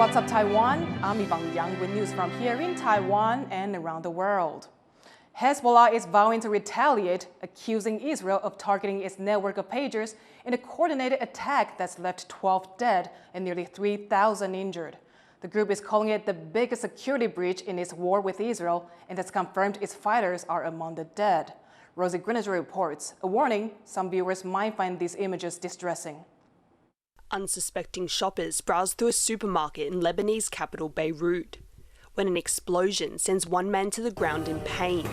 What's up, Taiwan? I'm Yvonne with news from here in Taiwan and around the world. Hezbollah is vowing to retaliate, accusing Israel of targeting its network of pagers in a coordinated attack that's left 12 dead and nearly 3,000 injured. The group is calling it the biggest security breach in its war with Israel and has confirmed its fighters are among the dead. Rosie Griniger reports. A warning, some viewers might find these images distressing. Unsuspecting shoppers browse through a supermarket in Lebanese capital Beirut when an explosion sends one man to the ground in pain.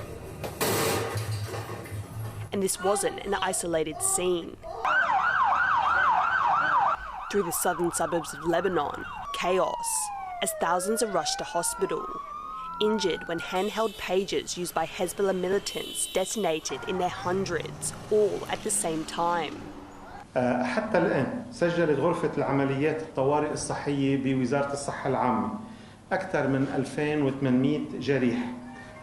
And this wasn't an isolated scene. Through the southern suburbs of Lebanon, chaos, as thousands are rushed to hospital, injured when handheld pagers used by Hezbollah militants detonated in their hundreds, all at the same time. حتى الآن سجلت غرفة العمليات الطوارئ الصحية بوزارة الصحة العامة أكثر من 2800 جريح.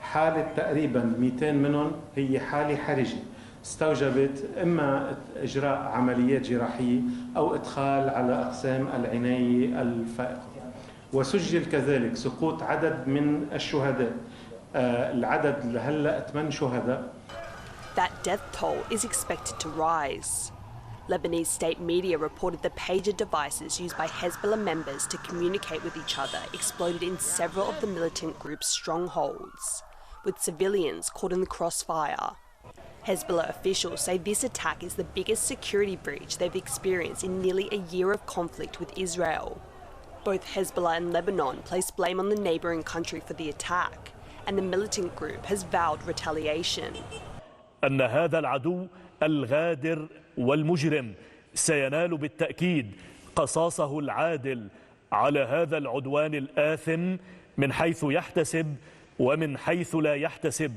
حالة تقريبا 200 منهم هي حالة حرجة استوجبت إما إجراء عمليات جراحية أو إدخال على أقسام العناية الفائقة. وسجل كذلك سقوط عدد من الشهداء. العدد لهلا 8 شهداء. That death toll is expected to rise. Lebanese state media reported the pager devices used by Hezbollah members to communicate with each other exploded in several of the militant group's strongholds, with civilians caught in the crossfire. Hezbollah officials say this attack is the biggest security breach they've experienced in nearly a year of conflict with Israel. Both Hezbollah and Lebanon place blame on the neighbouring country for the attack, and the militant group has vowed retaliation. أن هذا العدو الغادر والمجرم سينال بالتأكيد قصاصه العادل على هذا العدوان الآثم من حيث يحتسب ومن حيث لا يحتسب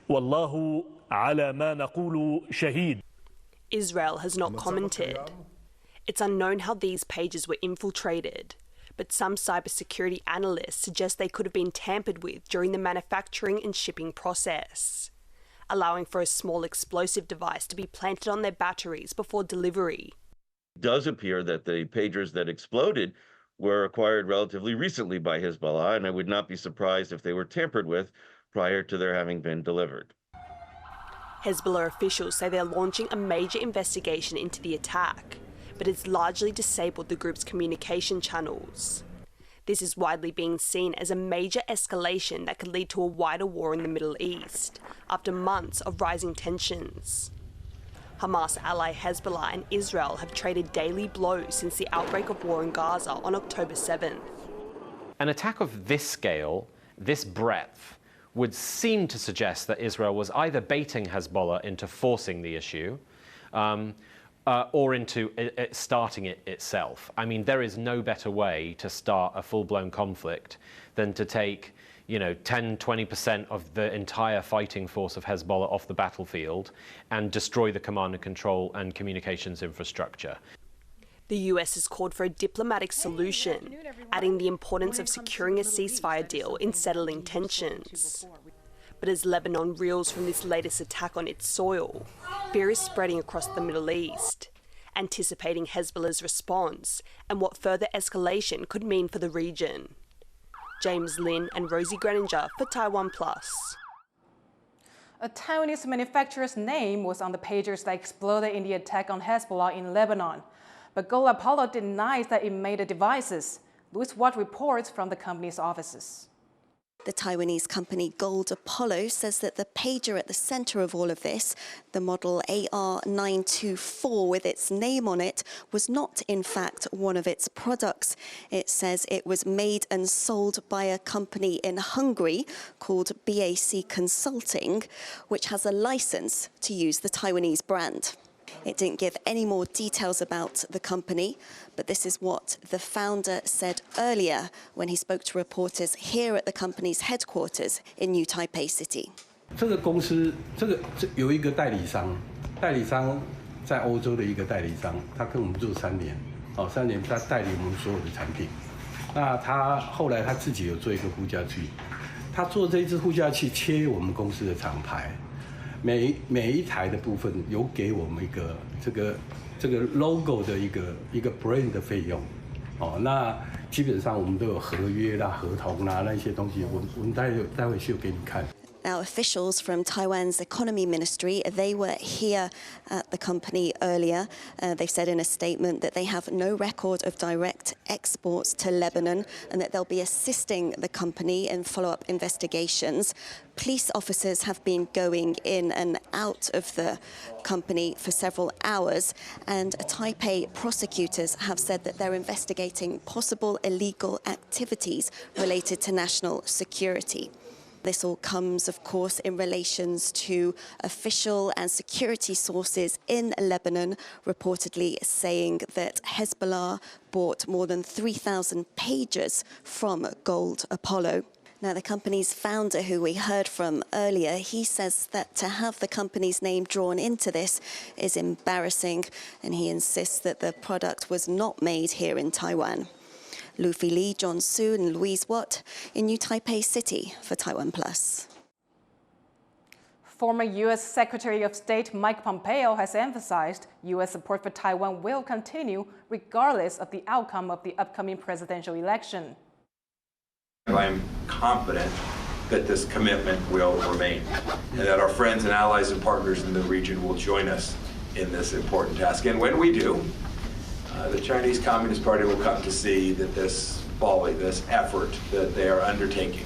والله على ما نقول شهيد. Israel has not commented. It's unknown how these pages were infiltrated, but some cybersecurity analysts suggest they could have been tampered with during the manufacturing and shipping process, allowing for a small explosive device to be planted on their batteries before delivery. It does appear that the pagers that exploded were acquired relatively recently by Hezbollah, and I would not be surprised if they were tampered with prior to their having been delivered. Hezbollah officials say they're launching a major investigation into the attack, but it's largely disabled the group's communication channels. This is widely being seen as a major escalation that could lead to a wider war in the Middle East, after months of rising tensions. Hamas ally Hezbollah and Israel have traded daily blows since the outbreak of war in Gaza on October 7th. An attack of this scale, this breadth, would seem to suggest that Israel was either baiting Hezbollah into forcing the issue, or into starting it itself. I mean, there is no better way to start a full-blown conflict than to take, 10-20% of the entire fighting force of Hezbollah off the battlefield and destroy the command and control and communications infrastructure. The US has called for a diplomatic solution, adding the importance of securing a ceasefire deal in settling tensions. But as Lebanon reels from this latest attack on its soil, fear is spreading across the Middle East, anticipating Hezbollah's response and what further escalation could mean for the region. James Lin and Rosie Griniger for TaiwanPlus. A Taiwanese manufacturer's name was on the pagers that exploded in the attack on Hezbollah in Lebanon. But Gov't denies that it made the devices. Louis Watt reports from the company's offices. The Taiwanese company Gov't says that the pager at the center of all of this, the model AR924 with its name on it, was not in fact one of its products. It says it was made and sold by a company in Hungary called BAC Consulting, which has a license to use the Taiwanese brand. It didn't give any more details about the company, but this is what the founder said earlier when he spoke to reporters here at the company's headquarters in New Taipei City. 这个公司，有一个代理商在欧洲的一个代理商，他跟我们做3年，3年他代理我们所有的产品。那他后来他自己有做一个护驾器，他做这一支护驾器切我们公司的厂牌。每一台的部分有给我们一个这个 logo 的一个 brand 的费用，那基本上我们都有合约啦、合同啦那些东西，我们待会秀给你看。 Now, officials from Taiwan's economy ministry, they were here at the company earlier. They said in a statement that they have no record of direct exports to Lebanon and that they'll be assisting the company in follow-up investigations. Police officers have been going in and out of the company for several hours, and Taipei prosecutors have said that they're investigating possible illegal activities related to national security. This all comes, of course, in relations to official and security sources in Lebanon reportedly saying that Hezbollah bought more than 3,000 pagers from Gov't Apollo. Now, the company's founder, who we heard from earlier, he says that to have the company's name drawn into this is embarrassing, and he insists that the product was not made here in Taiwan. Luffy Lee, John Su and Louise Watt in New Taipei City for TaiwanPlus. Former U.S. Secretary of State Mike Pompeo has emphasized U.S. support for Taiwan will continue regardless of the outcome of the upcoming presidential election. I'm confident that this commitment will remain and that our friends and allies and partners in the region will join us in this important task. And when we do, the Chinese Communist Party will come to see that this folly, this effort that they are undertaking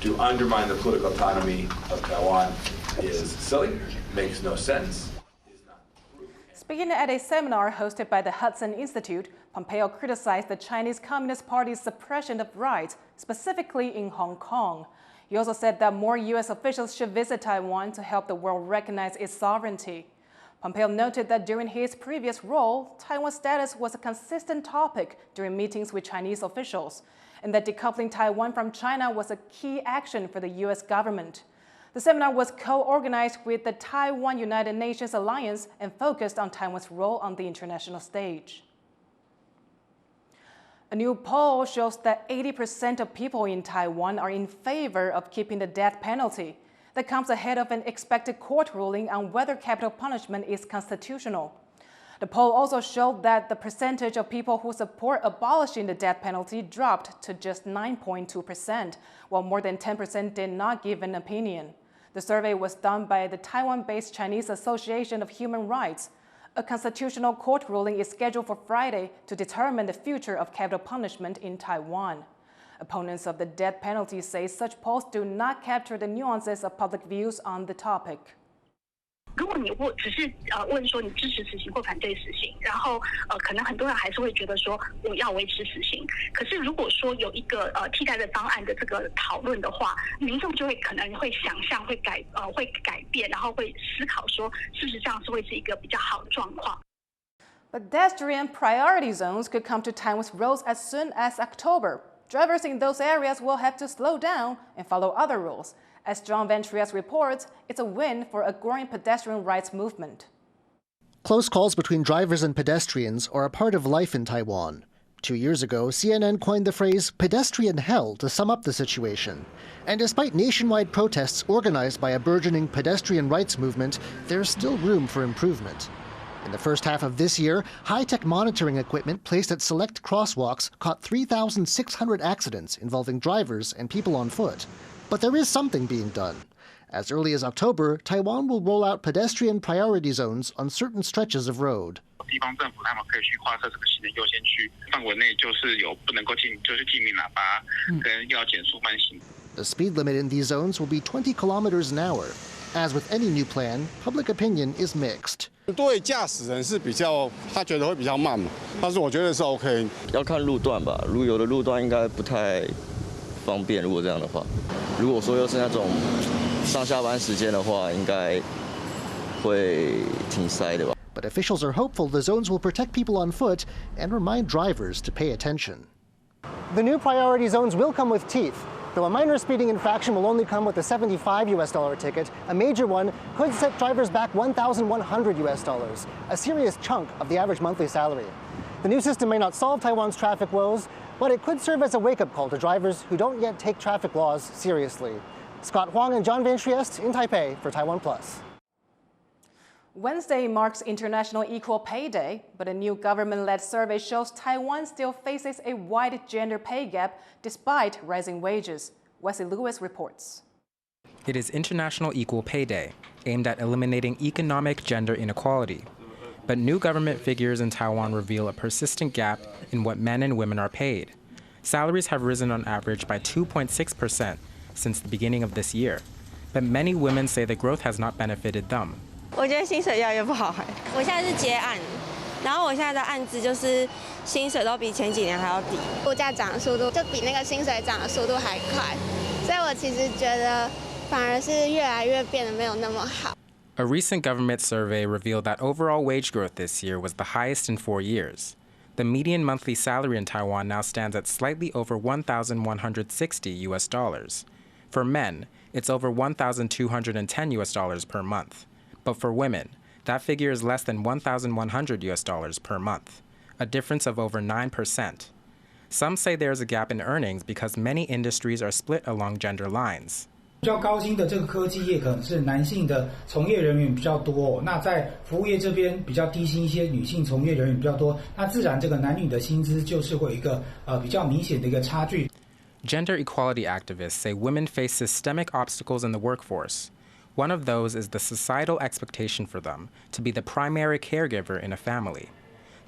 to undermine the political autonomy of Taiwan is silly, makes no sense. Speaking at a seminar hosted by the Hudson Institute, Pompeo criticized the Chinese Communist Party's suppression of rights, specifically in Hong Kong. He also said that more U.S. officials should visit Taiwan to help the world recognize its sovereignty. Pompeo noted that during his previous role, Taiwan's status was a consistent topic during meetings with Chinese officials, and that decoupling Taiwan from China was a key action for the U.S. government. The seminar was co-organized with the Taiwan United Nations Alliance and focused on Taiwan's role on the international stage. A new poll shows that 80% of people in Taiwan are in favor of keeping the death penalty. That comes ahead of an expected court ruling on whether capital punishment is constitutional. The poll also showed that the percentage of people who support abolishing the death penalty dropped to just 9.2%, while more than 10% did not give an opinion. The survey was done by the Taiwan-based Chinese Association of Human Rights. A constitutional court ruling is scheduled for Friday to determine the future of capital punishment in Taiwan. Opponents of the death penalty say such polls do not capture the nuances of public views on the topic. 如果你只是问说你支持死刑或反对死刑，然后可能很多人还是会觉得说我要维持死刑。可是如果说有一个替代的方案的这个讨论的话，民众就会可能会想象会改变，然后会思考说事实上是会是一个比较好的状况。Pedestrian priority zones could come to Taiwan's roads as soon as October. Drivers in those areas will have to slow down and follow other rules. As John Ventrias reports, it's a win for a growing pedestrian rights movement. Close calls between drivers and pedestrians are a part of life in Taiwan. 2 years ago, CNN coined the phrase pedestrian hell to sum up the situation. And despite nationwide protests organized by a burgeoning pedestrian rights movement, there's still room for improvement. In the first half of this year, high-tech monitoring equipment placed at select crosswalks caught 3,600 accidents involving drivers and people on foot. But there is something being done. As early as October, Taiwan will roll out pedestrian priority zones on certain stretches of road. The speed limit in these zones will be 20 kilometers an hour. As with any new plan, public opinion is mixed. 对驾驶人是比较，他觉得会比较慢嘛，但是我觉得是 OK。要看路段吧，如果有的路段应该不太方便。如果这样的话，如果说又是那种上下班时间的话，应该会挺塞的吧。But officials are hopeful the zones will protect people on foot and remind drivers to pay attention. The new priority zones will come with teeth. Though a minor speeding infraction will only come with a $75 ticket, a major one could set drivers back $1,100, a serious chunk of the average monthly salary. The new system may not solve Taiwan's traffic woes, but it could serve as a wake-up call to drivers who don't yet take traffic laws seriously. Scott Huang and John Van Trieste in Taipei for TaiwanPlus. Wednesday marks International Equal Pay Day, but a new government-led survey shows Taiwan still faces a wide gender pay gap despite rising wages. Wesley Lewis reports. It is International Equal Pay Day, aimed at eliminating economic gender inequality. But new government figures in Taiwan reveal a persistent gap in what men and women are paid. Salaries have risen on average by 2.6% since the beginning of this year, but many women say the growth has not benefited them. 我觉得薪水越来越不好。我现在是接案，然后我现在的案子就是薪水都比前几年还要低，物价涨的速度就比那个薪水涨的速度还快，所以我其实觉得反而是越来越变得没有那么好。A recent government survey revealed that overall wage growth this year was the highest in 4 years. The median monthly salary in Taiwan now stands at slightly over $1,160. For men, it's over $1,210 per month. But for women, that figure is less than $1,100 per month, a difference of over 9%. Some say there's a gap in earnings because many industries are split along gender lines. 比较高薪的这个科技业可能是男性的从业人员比较多，那在服务业这边比较低薪一些女性从业人员比较多，那自然这个男女的薪资就是会有一个比较明显的一个差距。Gender equality activists say women face systemic obstacles in the workforce. One of those is the societal expectation for them to be the primary caregiver in a family.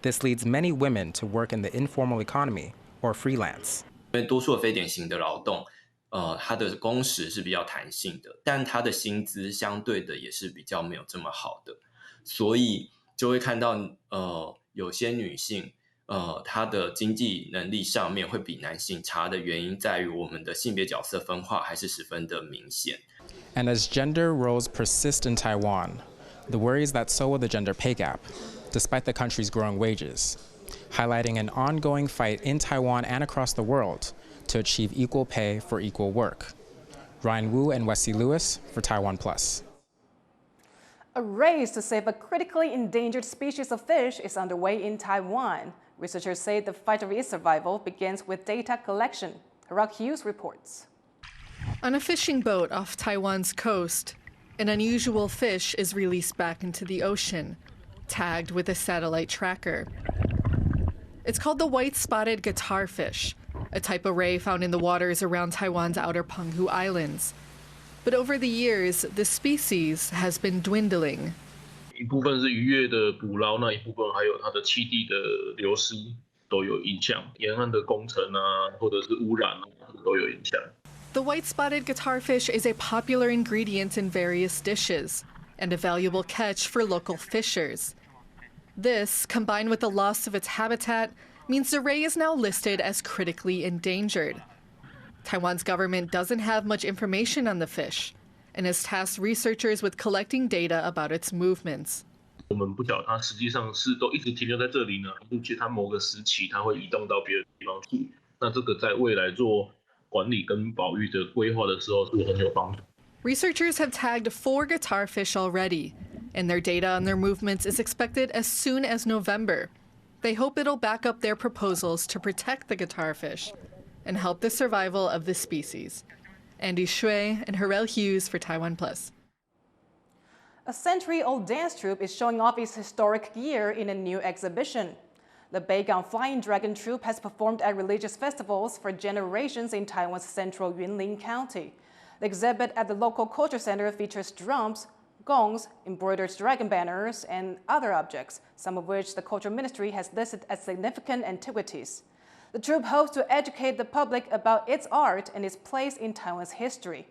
This leads many women to work in the informal economy or freelance. 因为多数的非典型的劳动，它的工时是比较弹性的，但它的薪资相对的也是比较没有这么好的，所以就会看到有些女性，她的经济能力上面会比男性差的原因在于我们的性别角色分化还是十分的明显。And as gender roles persist in Taiwan, the worry is that so will the gender pay gap, despite the country's growing wages, highlighting an ongoing fight in Taiwan and across the world to achieve equal pay for equal work. Ryan Wu and Wesley Lewis for TaiwanPlus. A race to save a critically endangered species of fish is underway in Taiwan. Researchers say the fight for its survival begins with data collection. Harak Hughes reports. On a fishing boat off Taiwan's coast, an unusual fish is released back into the ocean, tagged with a satellite tracker. It's called the white-spotted guitarfish, a type of ray found in the waters around Taiwan's outer Penghu Islands. But over the years, the species has been dwindling. 一部分是渔业的捕捞，那一部分还有它的栖地的流失都有影响，沿岸的工程啊，或者是污染啊，都有影响。The white-spotted guitarfish is a popular ingredient in various dishes and a valuable catch for local fishers. This, combined with the loss of its habitat, means the ray is now listed as critically endangered. Taiwan's government doesn't have much information on the fish and has tasked researchers with collecting data about its movements. 我们不晓得它实际上是都一直停留在这里呢，并且它某个时期它会移动到别的地方去。那这个在未来做管理跟保育的规划的时候是很有帮助。Researchers have tagged 4 guitarfish already, and their data on their movements is expected as soon as November. They hope it'll back up their proposals to protect the guitarfish and help the survival of the species. Andy Shui and Harel Hughes for TaiwanPlus. A century-old dance troupe is showing off its historic gear in a new exhibition. The Beigong Flying Dragon Troupe has performed at religious festivals for generations in Taiwan's central Yunlin County. The exhibit at the local culture center features drums, gongs, embroidered dragon banners, and other objects, some of which the Culture Ministry has listed as significant antiquities. The troupe hopes to educate the public about its art and its place in Taiwan's history.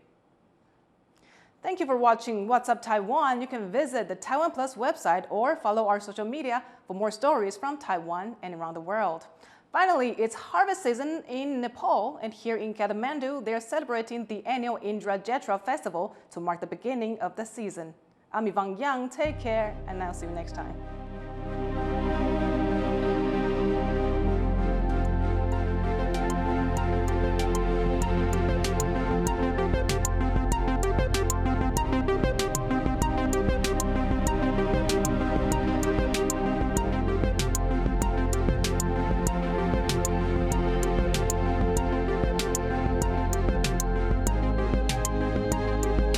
Thank you for watching What's Up Taiwan. You can visit the TaiwanPlus website or follow our social media for more stories from Taiwan and around the world. Finally, it's harvest season in Nepal, and here in Kathmandu, they're celebrating the annual Indra Jetra festival to mark the beginning of the season. I'm Yvonne Yang. Take care, and I'll see you next time.